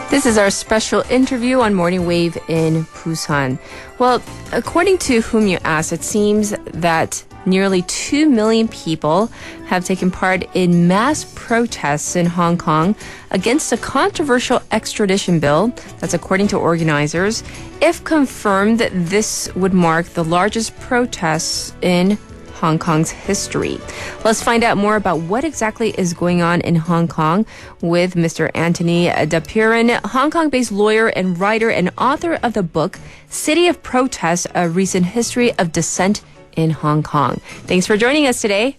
This is our special interview on Morning Wave in Busan. Well, according to whom you ask, it seems that nearly 2 million people have taken part in mass protests in Hong Kong against a controversial extradition bill. That's according to organizers. If confirmed, this would mark the largest protests in Hong Kong's history. Let's find out more about what exactly is going on in Hong Kong with Mr. Antony Dapiran, Hong Kong-based lawyer and writer and author of the book City of Protest, A Recent History of Dissent in Hong Kong. Thanks for joining us today.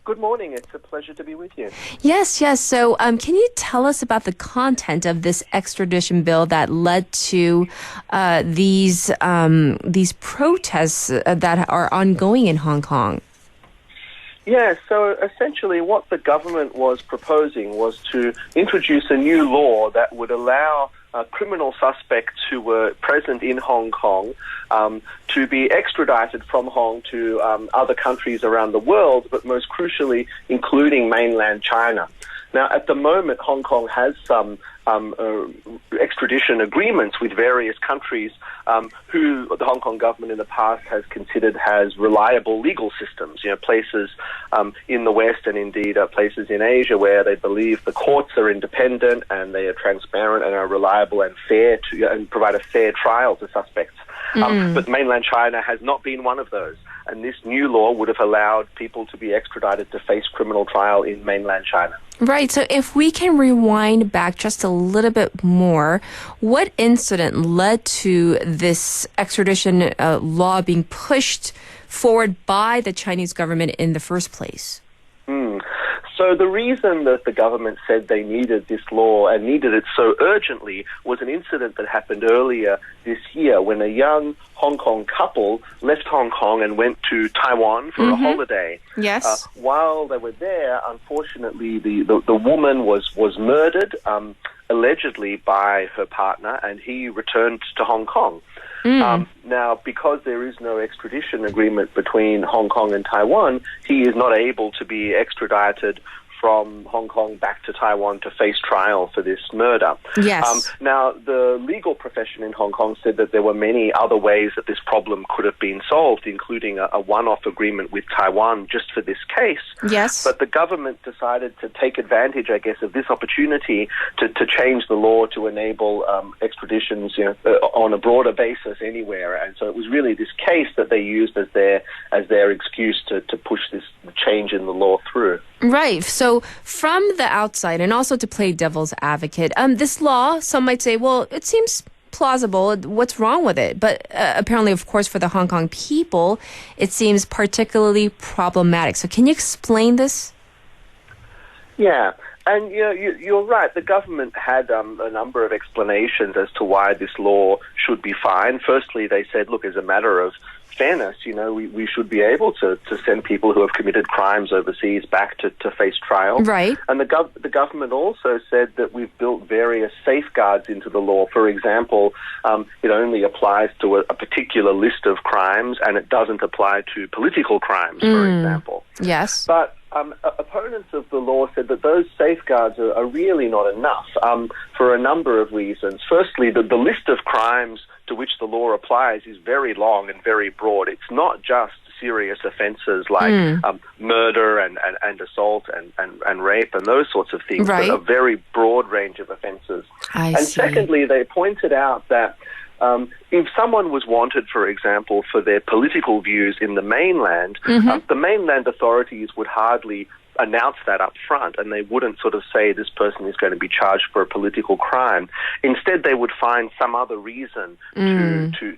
Good morning. It's a pleasure to be with you. Yes. So can you tell us about the content of this extradition bill that led to these protests that are ongoing in Hong Kong? Yeah, so essentially what the government was proposing was to introduce a new law that would allow criminal suspects who were present in Hong Kong to be extradited from Hong to other countries around the world, but most crucially, including mainland China. Now, at the moment, Hong Kong has some extradition agreements with various countries who the Hong Kong government in the past has considered has reliable legal systems, places in the West and indeed places in Asia where they believe the courts are independent and they are transparent and are reliable and fair and provide a fair trial to suspects. But mainland China has not been one of those. And this new law would have allowed people to be extradited to face criminal trial in mainland China. Right. So if we can rewind back just a little bit more, what incident led to this extradition law being pushed forward by the Chinese government in the first place? So the reason that the government said they needed this law and needed it so urgently was an incident that happened earlier this year when a young Hong Kong couple left Hong Kong and went to Taiwan for a holiday. Yes. While they were there, unfortunately, the woman was murdered, allegedly by her partner, and he returned to Hong Kong. Now, because there is no extradition agreement between Hong Kong and Taiwan, he is not able to be extradited from Hong Kong back to Taiwan to face trial for this murder. Yes. Now, the legal profession in Hong Kong said that there were many other ways that this problem could have been solved, including a one-off agreement with Taiwan just for this case. Yes. But the government decided to take advantage, I guess, of this opportunity to change the law to enable extraditions on a broader basis anywhere. And so it was really this case that they used as their excuse to push this change in the law through. Right. So from the outside, and also to play devil's advocate, this law, some might say, well, it seems plausible. What's wrong with it? But apparently, of course, for the Hong Kong people, it seems particularly problematic. So can you explain this? Yeah. And you're right. The government had a number of explanations as to why this law should be fine. Firstly, they said, look, as a matter of fairness, we should be able to send people who have committed crimes overseas back to face trial. Right. And the government also said that we've built various safeguards into the law. For example, it only applies to a particular list of crimes, and it doesn't apply to political crimes, for example. Yes. But opponents of the law said that those safeguards are really not enough for a number of reasons. Firstly, the list of crimes to which the law applies is very long and very broad. It's not just serious offences like murder and assault and rape and those sorts of things, right. but a very broad range of offences. And secondly, they pointed out that if someone was wanted, for example, for their political views in the mainland, the mainland authorities would hardly announce that up front, and they wouldn't sort of say this person is going to be charged for a political crime. Instead, they would find some other reason to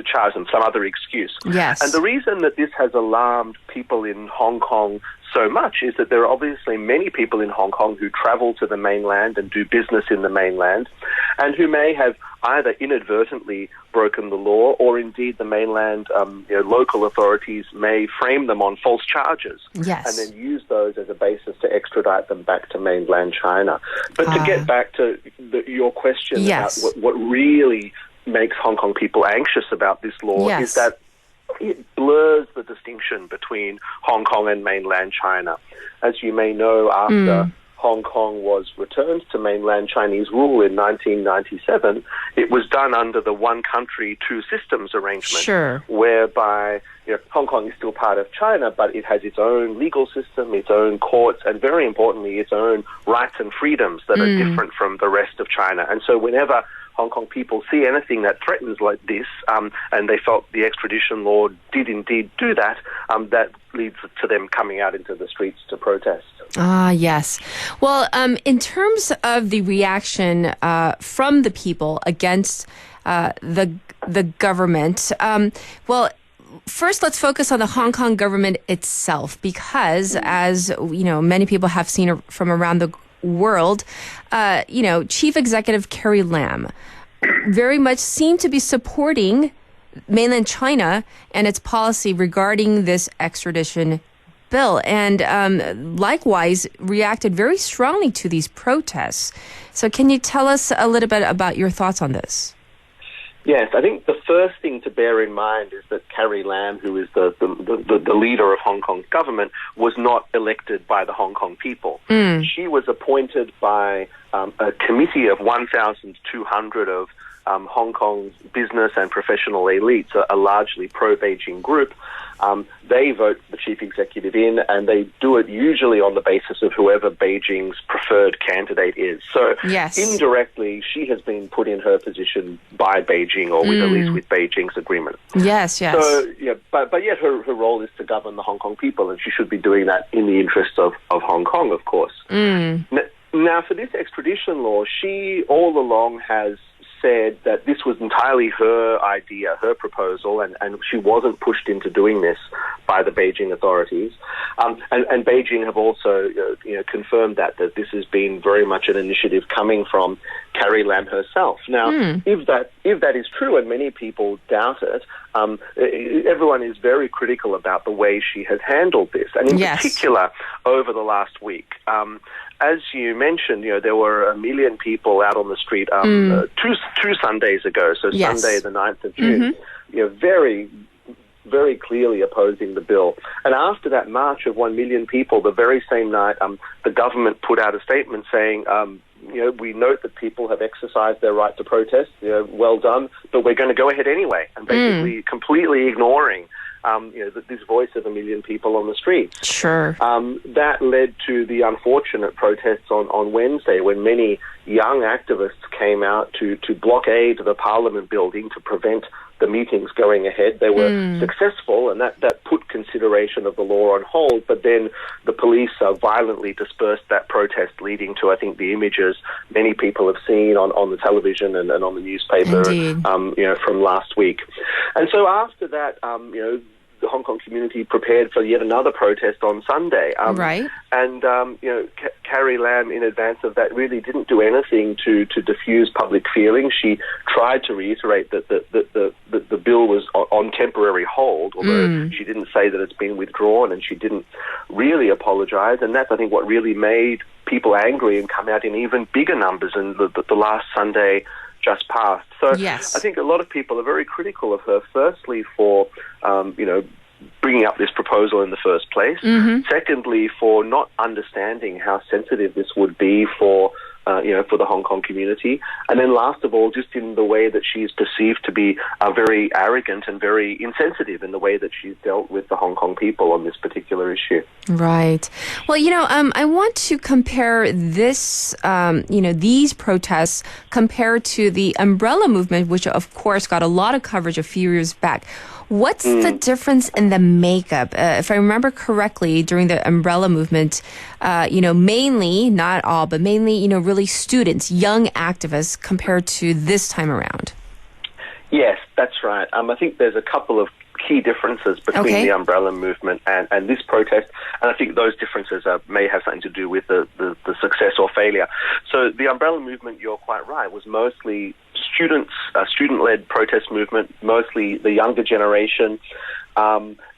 charge them, some other excuse. Yes. And the reason that this has alarmed people in Hong Kong so much is that there are obviously many people in Hong Kong who travel to the mainland and do business in the mainland, and who may have either inadvertently broken the law, or indeed the mainland local authorities may frame them on false charges and then use those as a basis to extradite them back to mainland China. But to get back to your question about what really makes Hong Kong people anxious about this law is that it blurs the distinction between Hong Kong and mainland China. As you may know, after Hong Kong was returned to mainland Chinese rule in 1997, it was done under the one country, two systems arrangement, whereby Hong Kong is still part of China, but it has its own legal system, its own courts, and very importantly, its own rights and freedoms that are different from the rest of China. And so whenever Hong Kong people see anything that threatens like this, and they felt the extradition law did indeed do that, that leads to them coming out into the streets to protest. Yes. Well, in terms of the reaction from the people against the government, first, let's focus on the Hong Kong government itself, because as many people have seen from around the world, Chief Executive Carrie Lam very much seemed to be supporting mainland China and its policy regarding this extradition bill, and likewise reacted very strongly to these protests. So can you tell us a little bit about your thoughts on this? Yes, I think the first thing to bear in mind is that Carrie Lam, who is the leader of Hong Kong's government, was not elected by the Hong Kong people. She was appointed by a committee of 1,200 of Hong Kong's business and professional elites, a largely pro-Beijing group. They vote the chief executive in, and they do it usually on the basis of whoever Beijing's preferred candidate is. So indirectly, she has been put in her position by Beijing, or at least with Beijing's agreement. Yes. So, but yet her role is to govern the Hong Kong people, and she should be doing that in the interests of Hong Kong, of course. Now, for this extradition law, she all along has said that this was entirely her idea, her proposal, and she wasn't pushed into doing this by the Beijing authorities. And Beijing have also confirmed that this has been very much an initiative coming from Carrie Lam herself. Now, if that is true, and many people doubt it, everyone is very critical about the way she has handled this, and in particular over the last week. As you mentioned, there were 1 million people out on the street two Sundays ago, so Sunday the 9th of June, very, very clearly opposing the bill. And after that march of 1 million people, the very same night, the government put out a statement saying, we note that people have exercised their right to protest, well done, but we're going to go ahead anyway, and basically completely ignoring this voice of 1 million people on the streets. That led to the unfortunate protests on Wednesday, when many young activists came out to blockade the Parliament building to prevent the meetings going ahead. They were successful, and that put consideration of the law on hold, but then the police violently dispersed that protest, leading to, I think, the images many people have seen on the television and on the newspaper from last week. And so after that, the Hong Kong community prepared for yet another protest on Sunday. And, Carrie Lam, in advance of that, really didn't do anything to diffuse public feeling. She tried to reiterate that the bill was on temporary hold, although she didn't say that it's been withdrawn, and she didn't really apologize. And that's, I think, what really made people angry and come out in even bigger numbers in the last Sunday just passed. So I think a lot of people are very critical of her, firstly for, bringing up this proposal in the first place. Secondly, for not understanding how sensitive this would be for the Hong Kong community. And then last of all, just in the way that she is perceived to be very arrogant and very insensitive in the way that she's dealt with the Hong Kong people on this particular issue. Right. Well, I want to compare this, these protests compared to the umbrella movement, which of course got a lot of coverage a few years back. What's the difference in the makeup? If I remember correctly, during the umbrella movement, mainly, not all, but mainly, really students, young activists compared to this time around. Yes, that's right. I think there's a couple of key differences between the umbrella movement and this protest, and I think those differences may have something to do with the success or failure. So the umbrella movement, you're quite right, was mostly student-led protest movement, mostly the younger generation.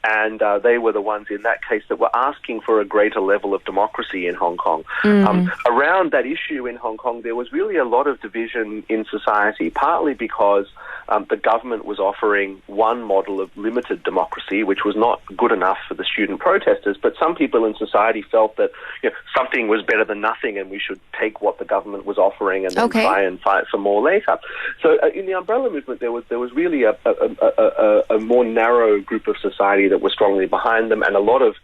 And they were the ones in that case that were asking for a greater level of democracy in Hong Kong. Around that issue in Hong Kong, there was really a lot of division in society, partly because the government was offering one model of limited democracy, which was not good enough for the student protesters, but some people in society felt that something was better than nothing and we should take what the government was offering and then try and fight for more later. So in the umbrella movement, there was really a more narrow group of society that was strongly behind them, and a lot of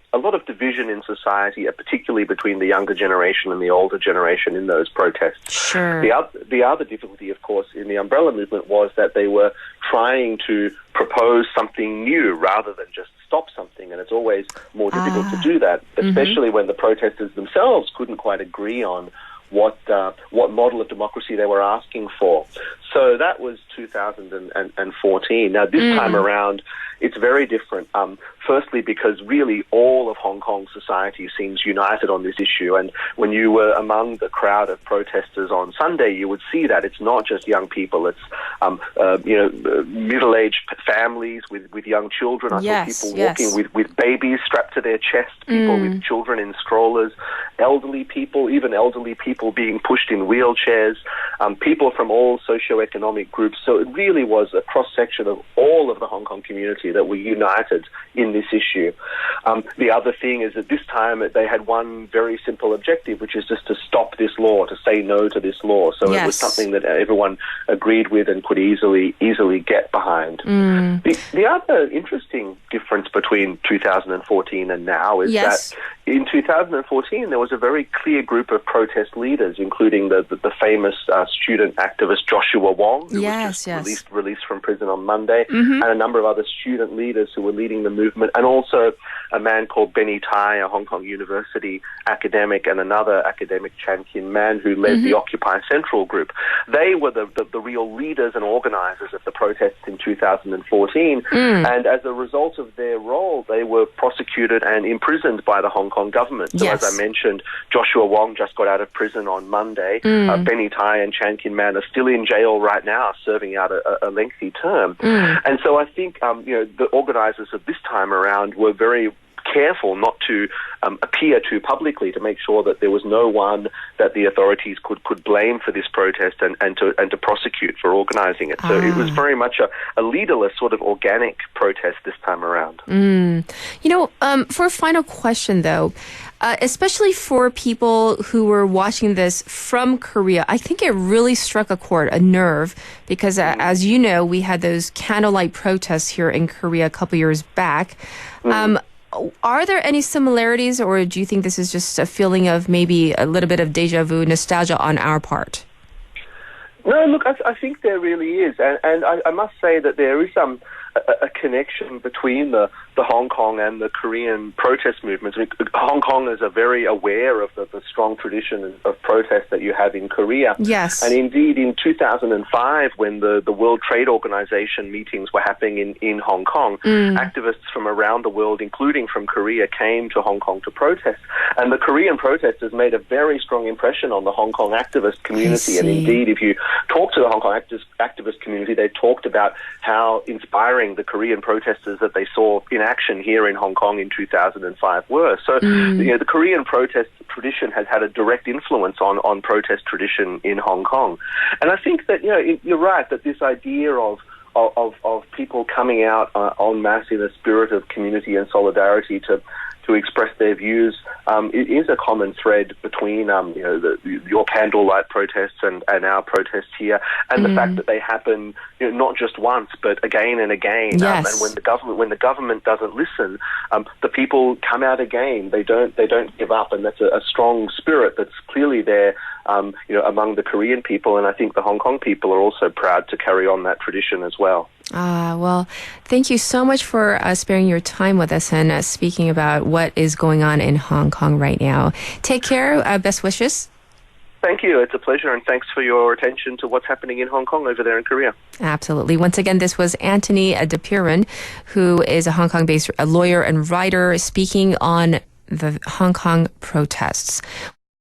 division in society, particularly between the younger generation and the older generation in those protests. Sure. The other difficulty, of course, in the umbrella movement was that they were trying to propose something new rather than just stop something, and it's always more difficult to do that, especially when the protesters themselves couldn't quite agree on what model of democracy they were asking for. So that was 2014. Now, this time around, it's very different. Firstly, because really all of Hong Kong society seems united on this issue. And when you were among the crowd of protesters on Sunday, you would see that it's not just young people. It's middle-aged families with young children. I saw people walking with babies strapped to their chest, people with children in strollers, elderly people, even elderly people being pushed in wheelchairs, people from all socioeconomic groups. So it really was a cross-section of all of the Hong Kong community that were united in this issue. The other thing is that this time they had one very simple objective, which is just to stop this law, to say no to this law. So it was something that everyone agreed with and could easily get behind. The other interesting difference between 2014 and now is that in 2014 there was a very clear group of protest leaders, including the famous student activist Joshua Wong, who was just released from prison on Monday, and a number of other student leaders who were leading the movement, and also a man called Benny Tai, a Hong Kong University academic, and another academic, Chan Kin Man, who led the Occupy Central group. They were the real leaders and organizers of the protests in 2014, and as a result of their role, they were prosecuted and imprisoned by the Hong Kong government. So as I mentioned, Joshua Wong just got out of prison on Monday. Benny Tai and Chan Kin Man are still in jail right now, serving out a lengthy term. And so I think the organizers of this time around were very careful not to appear too publicly, to make sure that there was no one that the authorities could blame for this protest and to prosecute for organizing it. So it was very much a leaderless sort of organic protest this time around. For a final question though, especially for people who were watching this from Korea, I think it really struck a chord, a nerve, because as you know, we had those candlelight protests here in Korea a couple years back. Are there any similarities, or do you think this is just a feeling of maybe a little bit of deja vu, nostalgia on our part? No, look, I think there really is. And I must say that there is a connection between the Hong Kong and the Korean protest movements. I mean, Hong Kongers are very aware of the strong tradition of protest that you have in Korea. Yes. And indeed, in 2005, when the World Trade Organization meetings were happening in Hong Kong, activists from around the world, including from Korea, came to Hong Kong to protest. And the Korean protesters made a very strong impression on the Hong Kong activist community. And indeed, if you talk to the Hong Kong activist community, they talked about how inspiring the Korean protesters that they saw in action here in Hong Kong in 2005 were. So, the Korean protest tradition has had a direct influence on protest tradition in Hong Kong. And I think that, you're right, that this idea of people coming out en masse in a spirit of community and solidarity to express their views, it is a common thread between your candlelight protests and our protests here, and the fact that they happen not just once but again and again. And when the government doesn't listen, the people come out again. They don't give up, and that's a strong spirit that's clearly there among the Korean people, and I think the Hong Kong people are also proud to carry on that tradition as well. Well, thank you so much for sparing your time with us and speaking about what is going on in Hong Kong right now. Take care. Best wishes. Thank you. It's a pleasure, and thanks for your attention to what's happening in Hong Kong over there in Korea. Absolutely. Once again, this was Antony Dapiran, who is a Hong Kong-based lawyer and writer, speaking on the Hong Kong protests.